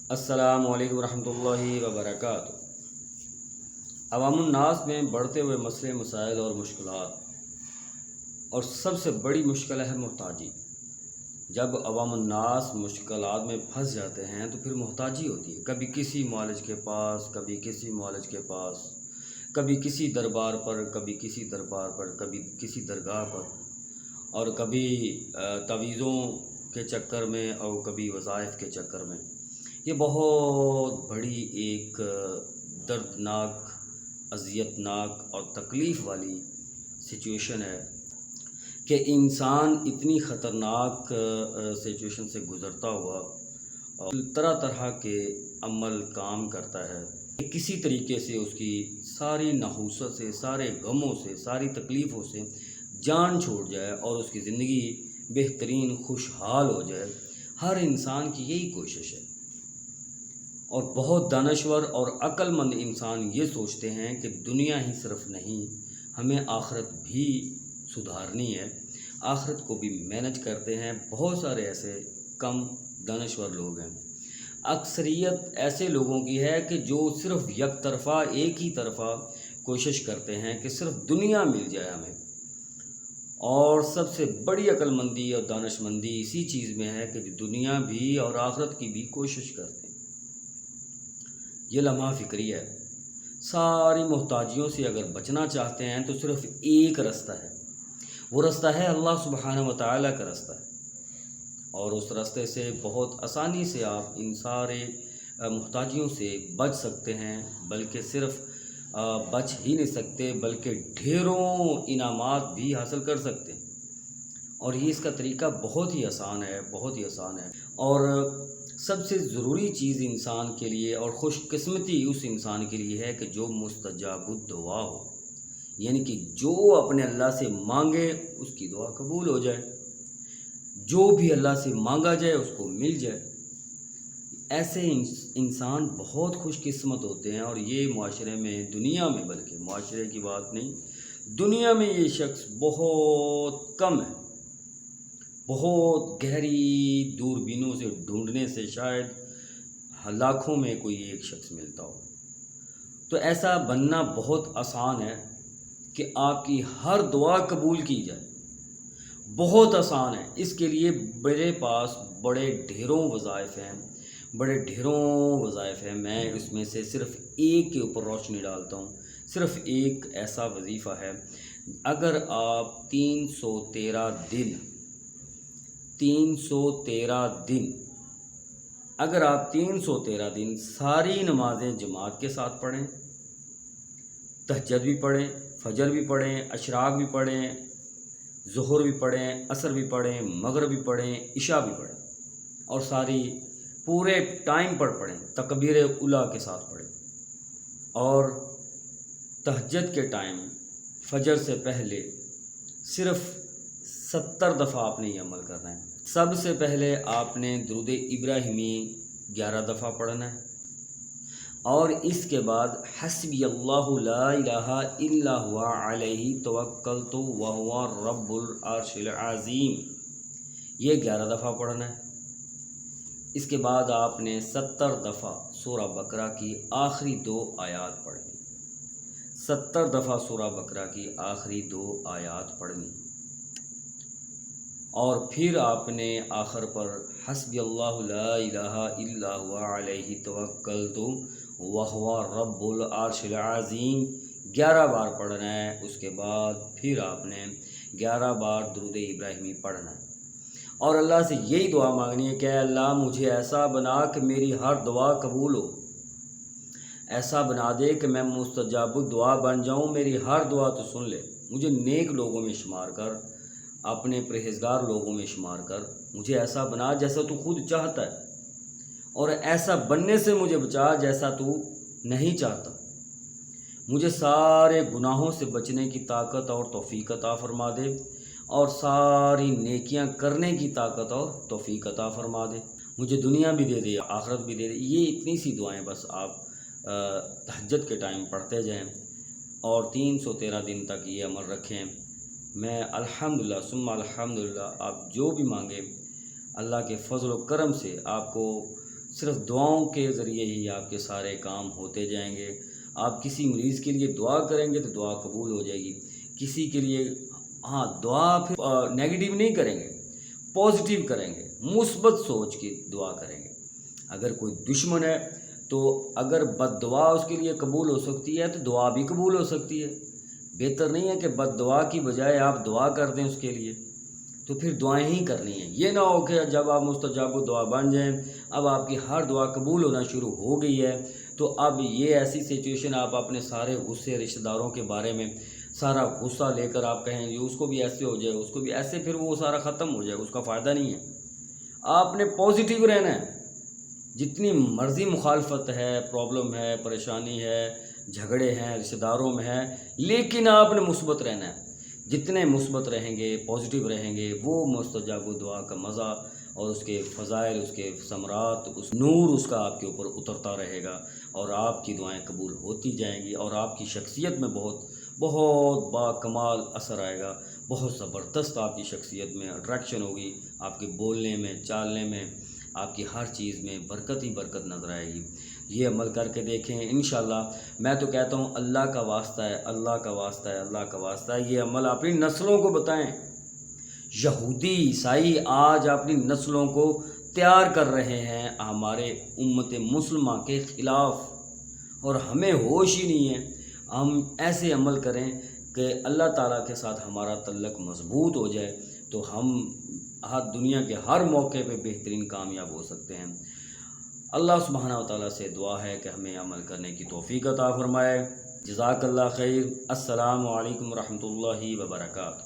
अस्सलामु अलैकुम रहमतुल्लाहि व बरकातुहू। अवामुन्नास में बढ़ते हुए मसले मसाइल और मुश्किलात, और सबसे बड़ी मुश्किल है मोहताजी। जब अवामुन्नास मुश्किलात में फंस जाते हैं तो फिर मोहताजी होती है, कभी किसी मुआलिज के पास, कभी किसी मुआलिज के पास, कभी किसी दरबार पर, कभी किसी दरबार पर, कभी किसी दरगाह पर, और कभी तवीज़ों के चक्कर में और कभी वज़ाइफ के चक्कर में। ये बहुत बड़ी एक दर्दनाक, अज़ियतनाक और तकलीफ़ वाली सिचुएशन है कि इंसान इतनी ख़तरनाक सिचुएशन से गुज़रता हुआ और तरह तरह के अमल काम करता है कि किसी तरीके से उसकी सारी नहूसत से, सारे गमों से, सारी तकलीफ़ों से जान छूट जाए और उसकी ज़िंदगी बेहतरीन खुशहाल हो जाए। हर इंसान की यही कोशिश है, और बहुत दानश्वर और अक्लमंद इंसान ये सोचते हैं कि दुनिया ही सिर्फ नहीं, हमें आखिरत भी सुधारनी है, आखिरत को भी मैनेज करते हैं। बहुत सारे ऐसे कम दानश्वर लोग हैं। अक्सरियत ऐसे लोगों की है कि जो सिर्फ एक तरफ़ा, एक ही तरफ़ा कोशिश करते हैं कि सिर्फ दुनिया मिल जाए हमें, और सबसे बड़ी अक्लमंदी और दानशमंदी इसी चीज़ में है कि दुनिया भी और आखिरत की भी कोशिश करते हैं। ये लम्हा फ़िक्री है। सारी मोहताजियों से अगर बचना चाहते हैं तो सिर्फ़ एक रास्ता है, वो रास्ता है अल्लाह सुब्हानहू व तआला का रास्ता है, और उस रास्ते से बहुत आसानी से आप इन सारे मोहताजियों से बच सकते हैं। बल्कि सिर्फ़ बच ही नहीं सकते, बल्कि ढेरों इनामात भी हासिल कर सकते हैं। और ये इसका तरीका बहुत ही आसान है, बहुत ही आसान है। और सबसे ज़रूरी चीज़ इंसान के लिए और खुशकिस्मती उस इंसान के लिए है कि जो मुस्तजाबुद दुआ हो, यानी कि जो अपने अल्लाह से मांगे उसकी दुआ कबूल हो जाए, जो भी अल्लाह से मांगा जाए उसको मिल जाए। ऐसे इंसान बहुत खुशकिस्मत होते हैं, और ये माशरे में, दुनिया में, बल्कि माशरे की बात नहीं, दुनिया में ये शख्स बहुत कम है। बहुत गहरी दूरबीनों से ढूंढने से शायद लाखों में कोई एक शख्स मिलता हो। तो ऐसा बनना बहुत आसान है कि आपकी हर दुआ कबूल की जाए, बहुत आसान है। इसके लिए मेरे पास बड़े ढेरों वज़ाइफ हैं, बड़े ढेरों वज़ाइफ हैं। मैं इसमें से सिर्फ़ एक के ऊपर रोशनी डालता हूँ। सिर्फ़ एक ऐसा वजीफ़ा है, अगर आप 313 दिन अगर आप 313 दिन सारी नमाज़ें जमात के साथ पढ़ें, तहज्जुद भी पढ़ें, फजर भी पढ़ें, अशराक भी पढ़ें, ज़ुहर भी पढ़ें, असर भी पढ़ें, मगरिब भी पढ़ें, इशा भी पढ़ें, और सारी पूरे टाइम पर पढ़ें, तकबीर उला के साथ पढ़ें, और तहज्जुद के टाइम फजर से पहले सिर्फ़ 70 दफ़ा आपने ये अमल करना है। सबसे पहले आपने दुरूद इब्राहिमी 11 दफ़ा पढ़ना है, और इसके बाद हस्बी अल्लाहु ला इलाहा इल्ला हुवा अलैहि तवक्कलतु व हुवा रब्बुल अर्शिल अज़ीम, ये 11 दफ़ा पढ़ना है। इसके बाद आपने 70 दफ़ा सूरह बकरा की आखिरी 2 आयात पढ़नी, 70 दफ़ा सूरह बकरा की आखिरी 2 आयात पढ़नी, और फिर आपने आखिर पर हस्बी अल्लाहु ला इलाहा इल्ला हुवा अलैहि तवक्कलतु व हुवा रब्बुल अर्शिल अज़ीम 11 बार पढ़ना है। उसके बाद फिर आपने 11 बार दुरूद इब्राहिमी पढ़ना है, और अल्लाह से यही दुआ मांगनी है कि अल्लाह मुझे ऐसा बना कि मेरी हर दुआ कबूल हो, ऐसा बना दे कि मैं मुस्तजाबुद दुआ बन जाऊँ, मेरी हर दुआ तो सुन ले, मुझे नेक लोगों में शुमार कर, अपने परहेज़गार लोगों में शुमार कर, मुझे ऐसा बना जैसा तू खुद चाहता है, और ऐसा बनने से मुझे बचा जैसा तू नहीं चाहता। मुझे सारे गुनाहों से बचने की ताकत और तौफीक अता फरमा दे, और सारी नेकियां करने की ताकत और तौफीक अता फरमा दे। मुझे दुनिया भी दे दे, आखिरत भी दे दे। ये इतनी सी दुआएं बस आप तहज्जुद के टाइम पढ़ते जाएं, और 313 दिन तक ये अमल रखें। मैं अल्हम्दुलिल्लाह सुम्मा अल्हम्दुलिल्लाह, आप जो भी मांगे अल्लाह के फ़ज़ल व करम से आपको صرف دعاؤں کے ذریعے ہی آپ کے سارے کام ہوتے جائیں گے۔ آپ کسی مریض کے لیے دعا کریں گے تو دعا قبول ہو جائے گی۔ کسی کے لیے دعا پھر نیگیٹو نہیں کریں گے، پازیٹیو کریں گے، مثبت سوچ کی دعا کریں گے۔ اگر کوئی دشمن ہے تو اگر بد دعا اس کے لیے قبول ہو سکتی ہے تو دعا بھی قبول ہو سکتی ہے۔ بہتر نہیں ہے کہ بد دعا کی بجائے آپ دعا کر دیں اس کے لیے، تو پھر دعائیں ہی کرنی ہیں۔ یہ نہ ہو کہ جب آپ مستجاب دعا بن جائیں، اب آپ کی ہر دعا قبول ہونا شروع ہو گئی ہے، تو اب یہ ایسی سچویشن آپ اپنے سارے غصے رشتہ داروں کے بارے میں سارا غصہ لے کر آپ کہیں گے اس کو بھی ایسے ہو جائے، اس کو بھی ایسے، پھر وہ سارا ختم ہو جائے، اس کا فائدہ نہیں ہے۔ آپ نے پازیٹیو رہنا ہے۔ جتنی مرضی مخالفت ہے، پرابلم ہے، پریشانی ہے، جھگڑے ہیں، رشتہ داروں میں ہے، لیکن آپ نے مثبت رہنا ہے۔ جتنے مثبت رہیں گے، پازیٹیو رہیں گے، وہ مستجاب دعا کا مزہ اور اس کے فضائل، اس کے ثمرات، اس نور اس کا آپ کے اوپر اترتا رہے گا، اور آپ کی دعائیں قبول ہوتی جائیں گی، اور آپ کی شخصیت میں بہت بہت با کمال اثر آئے گا۔ بہت زبردست آپ کی شخصیت میں اٹریکشن ہوگی، آپ کے بولنے میں، چالنے میں، آپ کی ہر چیز میں برکت ہی برکت نظر آئے گی۔ یہ عمل کر کے دیکھیں انشاءاللہ۔ میں تو کہتا ہوں اللہ کا واسطہ ہے، اللہ کا واسطہ ہے، اللہ کا واسطہ ہے، یہ عمل اپنی نسلوں کو بتائیں۔ یہودی عیسائی آج اپنی نسلوں کو تیار کر رہے ہیں ہمارے امت مسلمہ کے خلاف، اور ہمیں ہوش ہی نہیں ہے۔ ہم ایسے عمل کریں کہ اللہ تعالیٰ کے ساتھ ہمارا تعلق مضبوط ہو جائے، تو ہم دنیا کے ہر موقع پہ بہترین کامیاب ہو سکتے ہیں۔ اللہ سبحانہ و تعالیٰ سے دعا ہے کہ ہمیں عمل کرنے کی توفیق عطا فرمائے۔ جزاک اللہ خیر۔ السلام علیکم ورحمۃ اللہ وبرکاتہ۔